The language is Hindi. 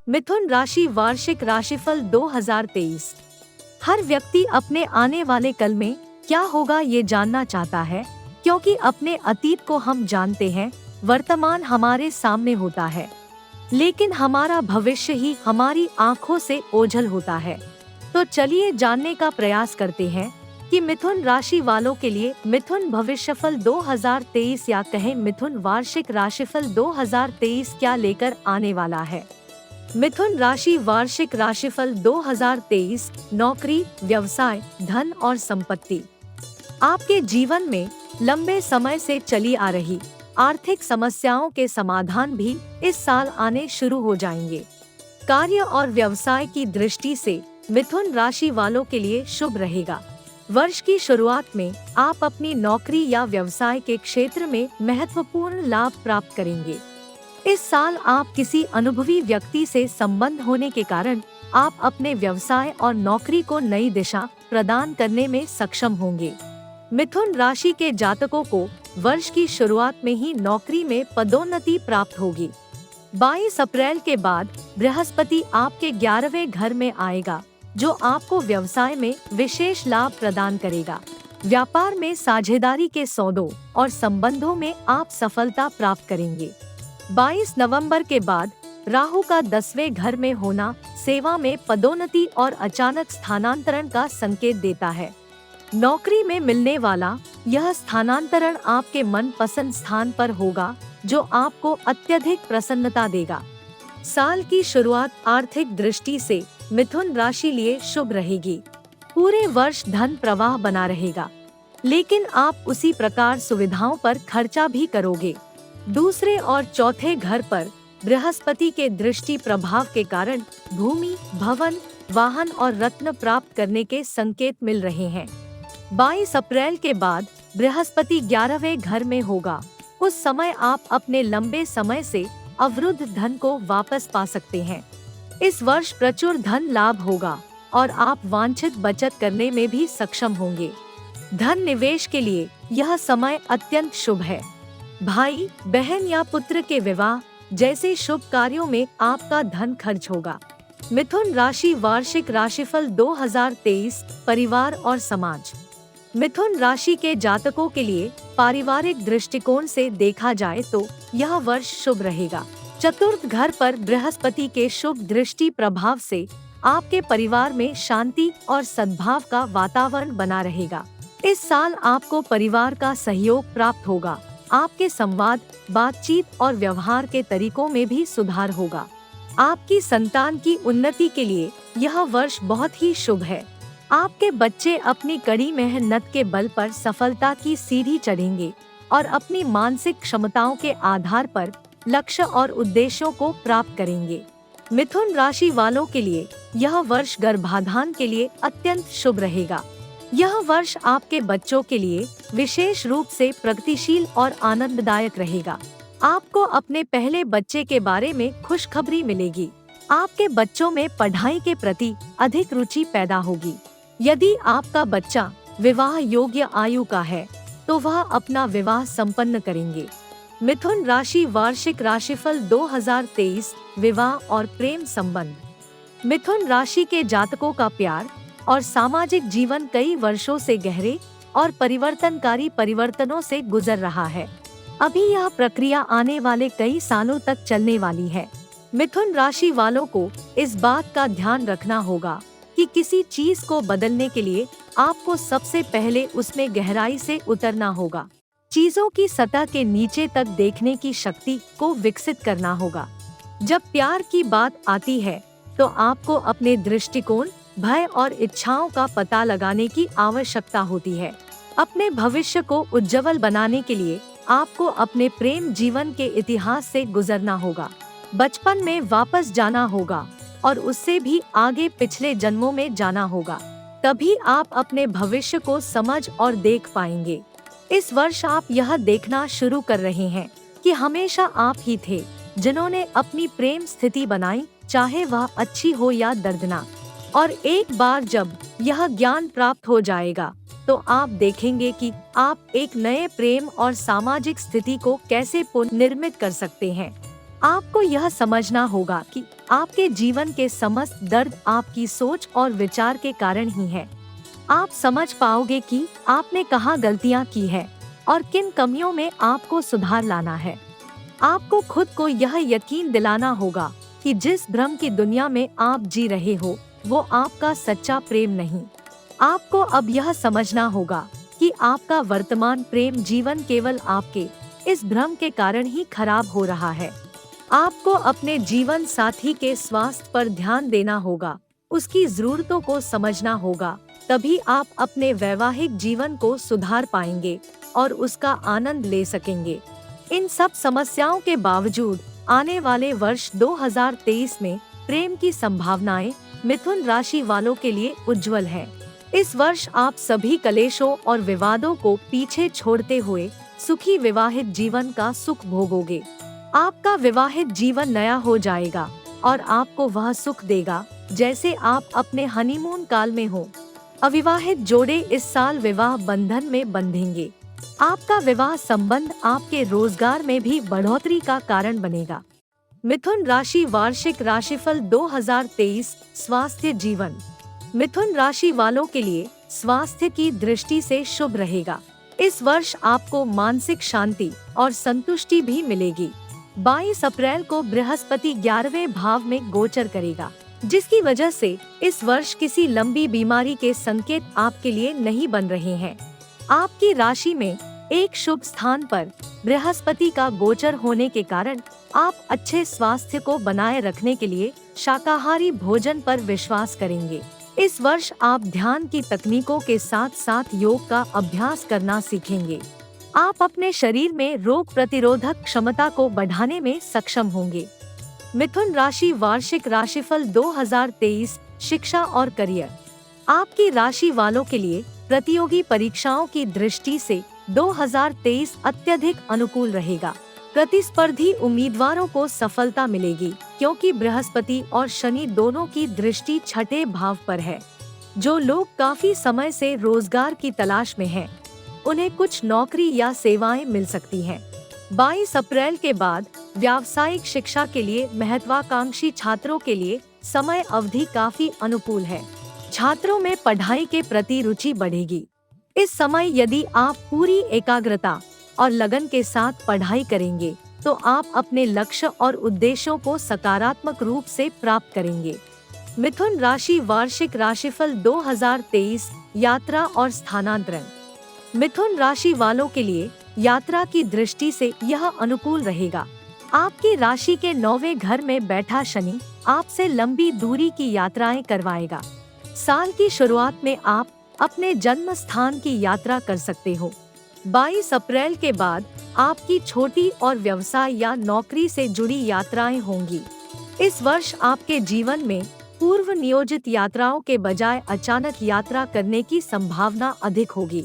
मिथुन राशि वार्षिक राशिफल 2023। हर व्यक्ति अपने आने वाले कल में क्या होगा ये जानना चाहता है, क्योंकि अपने अतीत को हम जानते हैं, वर्तमान हमारे सामने होता है, लेकिन हमारा भविष्य ही हमारी आंखों से ओझल होता है। तो चलिए जानने का प्रयास करते हैं कि मिथुन राशि वालों के लिए मिथुन भविष्यफल 2023 या कहें मिथुन वार्षिक राशिफल 2023 क्या लेकर आने वाला है। मिथुन राशि वार्षिक राशिफल 2023। नौकरी, व्यवसाय, धन और संपत्ति। आपके जीवन में लंबे समय से चली आ रही आर्थिक समस्याओं के समाधान भी इस साल आने शुरू हो जाएंगे। कार्य और व्यवसाय की दृष्टि से मिथुन राशि वालों के लिए शुभ रहेगा। वर्ष की शुरुआत में आप अपनी नौकरी या व्यवसाय के क्षेत्र में महत्वपूर्ण लाभ प्राप्त करेंगे। इस साल आप किसी अनुभवी व्यक्ति से संबंध होने के कारण आप अपने व्यवसाय और नौकरी को नई दिशा प्रदान करने में सक्षम होंगे। मिथुन राशि के जातकों को वर्ष की शुरुआत में ही नौकरी में पदोन्नति प्राप्त होगी। 22 अप्रैल के बाद बृहस्पति आपके 11वें घर में आएगा, जो आपको व्यवसाय में विशेष लाभ प्रदान करेगा। व्यापार में साझेदारी के सौदों और संबंधों में आप सफलता प्राप्त करेंगे। 22 नवंबर के बाद राहु का 10वें घर में होना सेवा में पदोन्नति और अचानक स्थानांतरण का संकेत देता है। नौकरी में मिलने वाला यह स्थानांतरण आपके मनपसंद स्थान पर होगा, जो आपको अत्यधिक प्रसन्नता देगा। साल की शुरुआत आर्थिक दृष्टि से मिथुन राशि लिए शुभ रहेगी। पूरे वर्ष धन प्रवाह बना रहेगा, लेकिन आप उसी प्रकार सुविधाओं पर खर्चा भी करोगे। दूसरे और चौथे घर पर बृहस्पति के दृष्टि प्रभाव के कारण भूमि, भवन, वाहन और रत्न प्राप्त करने के संकेत मिल रहे हैं। 22 अप्रैल के बाद बृहस्पति 11वें घर में होगा। उस समय आप अपने लंबे समय से अवरुद्ध धन को वापस पा सकते हैं। इस वर्ष प्रचुर धन लाभ होगा और आप वांछित बचत करने में भी सक्षम होंगे। धन निवेश के लिए यह समय अत्यंत शुभ है। भाई, बहन या पुत्र के विवाह जैसे शुभ कार्यों में आपका धन खर्च होगा। मिथुन राशि वार्षिक राशिफल 2023। परिवार और समाज। मिथुन राशि के जातकों के लिए पारिवारिक दृष्टिकोण से देखा जाए तो यह वर्ष शुभ रहेगा। चतुर्थ घर पर बृहस्पति के शुभ दृष्टि प्रभाव से आपके परिवार में शांति और सद्भाव का वातावरण बना रहेगा। इस साल आपको परिवार का सहयोग प्राप्त होगा। आपके संवाद, बातचीत और व्यवहार के तरीकों में भी सुधार होगा। आपकी संतान की उन्नति के लिए यह वर्ष बहुत ही शुभ है। आपके बच्चे अपनी कड़ी मेहनत के बल पर सफलता की सीढ़ी चढ़ेंगे और अपनी मानसिक क्षमताओं के आधार पर लक्ष्य और उद्देश्यों को प्राप्त करेंगे। मिथुन राशि वालों के लिए यह वर्ष गर्भाधान के लिए अत्यंत शुभ रहेगा। यह वर्ष आपके बच्चों के लिए विशेष रूप से प्रगतिशील और आनंददायक रहेगा। आपको अपने पहले बच्चे के बारे में खुशखबरी मिलेगी। आपके बच्चों में पढ़ाई के प्रति अधिक रुचि पैदा होगी। यदि आपका बच्चा विवाह योग्य आयु का है, तो वह अपना विवाह संपन्न करेंगे। मिथुन राशि वार्षिक राशिफल 2023। विवाह और प्रेम संबंध। मिथुन राशि के जातकों का प्यार और सामाजिक जीवन कई वर्षों से गहरे और परिवर्तनकारी परिवर्तनों से गुजर रहा है। अभी यह प्रक्रिया आने वाले कई सालों तक चलने वाली है। मिथुन राशि वालों को इस बात का ध्यान रखना होगा कि किसी चीज को बदलने के लिए आपको सबसे पहले उसमें गहराई से उतरना होगा। चीजों की सतह के नीचे तक देखने की शक्ति को विकसित करना होगा। जब प्यार की बात आती है, तो आपको अपने दृष्टिकोण, भय और इच्छाओं का पता लगाने की आवश्यकता होती है। अपने भविष्य को उज्जवल बनाने के लिए आपको अपने प्रेम जीवन के इतिहास से गुजरना होगा। बचपन में वापस जाना होगा और उससे भी आगे पिछले जन्मों में जाना होगा। तभी आप अपने भविष्य को समझ और देख पाएंगे। इस वर्ष आप यह देखना शुरू कर रहे हैं कि हमेशा आप ही थे जिन्होंने अपनी प्रेम स्थिति बनाई, चाहे वह अच्छी हो या दर्दनाक। और एक बार जब यह ज्ञान प्राप्त हो जाएगा, तो आप देखेंगे कि आप एक नए प्रेम और सामाजिक स्थिति को कैसे पुनर्निर्मित कर सकते हैं। आपको यह समझना होगा कि आपके जीवन के समस्त दर्द आपकी सोच और विचार के कारण ही है। आप समझ पाओगे कि आपने कहाँ गलतियाँ की है और किन कमियों में आपको सुधार लाना है। आपको खुद को यह यकीन दिलाना होगा कि जिस भ्रम की दुनिया में आप जी रहे हो वो आपका सच्चा प्रेम नहीं। आपको अब यह समझना होगा कि आपका वर्तमान प्रेम जीवन केवल आपके इस भ्रम के कारण ही खराब हो रहा है। आपको अपने जीवन साथी के स्वास्थ्य पर ध्यान देना होगा, उसकी जरूरतों को समझना होगा, तभी आप अपने वैवाहिक जीवन को सुधार पाएंगे और उसका आनंद ले सकेंगे। इन सब समस्याओं के बावजूद आने वाले वर्ष 2023 में प्रेम की संभावनाएं मिथुन राशि वालों के लिए उज्जवल है। इस वर्ष आप सभी कलेशों और विवादों को पीछे छोड़ते हुए सुखी विवाहित जीवन का सुख भोगोगे। आपका विवाहित जीवन नया हो जाएगा और आपको वह सुख देगा जैसे आप अपने हनीमून काल में हो। अविवाहित जोड़े इस साल विवाह बंधन में बंधेंगे। आपका विवाह संबंध आपके रोजगार में भी बढ़ोतरी का कारण बनेगा। मिथुन राशि वार्षिक राशिफल 2023 स्वास्थ्य जीवन। मिथुन राशि वालों के लिए स्वास्थ्य की दृष्टि से शुभ रहेगा। इस वर्ष आपको मानसिक शांति और संतुष्टि भी मिलेगी। 22 अप्रैल को बृहस्पति 11वें भाव में गोचर करेगा, जिसकी वजह से इस वर्ष किसी लंबी बीमारी के संकेत आपके लिए नहीं बन रहे हैं। आपकी राशि में एक शुभ स्थान पर बृहस्पति का गोचर होने के कारण आप अच्छे स्वास्थ्य को बनाए रखने के लिए शाकाहारी भोजन पर विश्वास करेंगे। इस वर्ष आप ध्यान की तकनीकों के साथ साथ योग का अभ्यास करना सीखेंगे। आप अपने शरीर में रोग प्रतिरोधक क्षमता को बढ़ाने में सक्षम होंगे। मिथुन राशि वार्षिक राशिफल 2023 शिक्षा और करियर। आपकी राशि वालों के लिए प्रतियोगी परीक्षाओं की दृष्टि से 2023 अत्यधिक अनुकूल रहेगा। प्रतिस्पर्धी उम्मीदवारों को सफलता मिलेगी क्योंकि बृहस्पति और शनि दोनों की दृष्टि छठे भाव पर है। जो लोग काफी समय से रोजगार की तलाश में हैं, उन्हें कुछ नौकरी या सेवाएं मिल सकती हैं। 22 अप्रैल के बाद व्यावसायिक शिक्षा के लिए महत्वाकांक्षी छात्रों के लिए समय अवधि काफी अनुकूल है। छात्रों में पढ़ाई के प्रति रुचि बढ़ेगी। इस समय यदि आप पूरी एकाग्रता और लगन के साथ पढ़ाई करेंगे तो आप अपने लक्ष्य और उद्देश्यों को सकारात्मक रूप से प्राप्त करेंगे। मिथुन राशि वार्षिक राशिफल 2023 यात्रा और स्थानांतरण। मिथुन राशि वालों के लिए यात्रा की दृष्टि से यह अनुकूल रहेगा। आपकी राशि के 9वें घर में बैठा शनि आपसे लंबी दूरी की यात्राएं करवाएगा। साल की शुरुआत में आप अपने जन्म स्थान की यात्रा कर सकते हो। 22 अप्रैल के बाद आपकी छोटी और व्यवसाय या नौकरी से जुड़ी यात्राएं होंगी। इस वर्ष आपके जीवन में पूर्व नियोजित यात्राओं के बजाय अचानक यात्रा करने की संभावना अधिक होगी।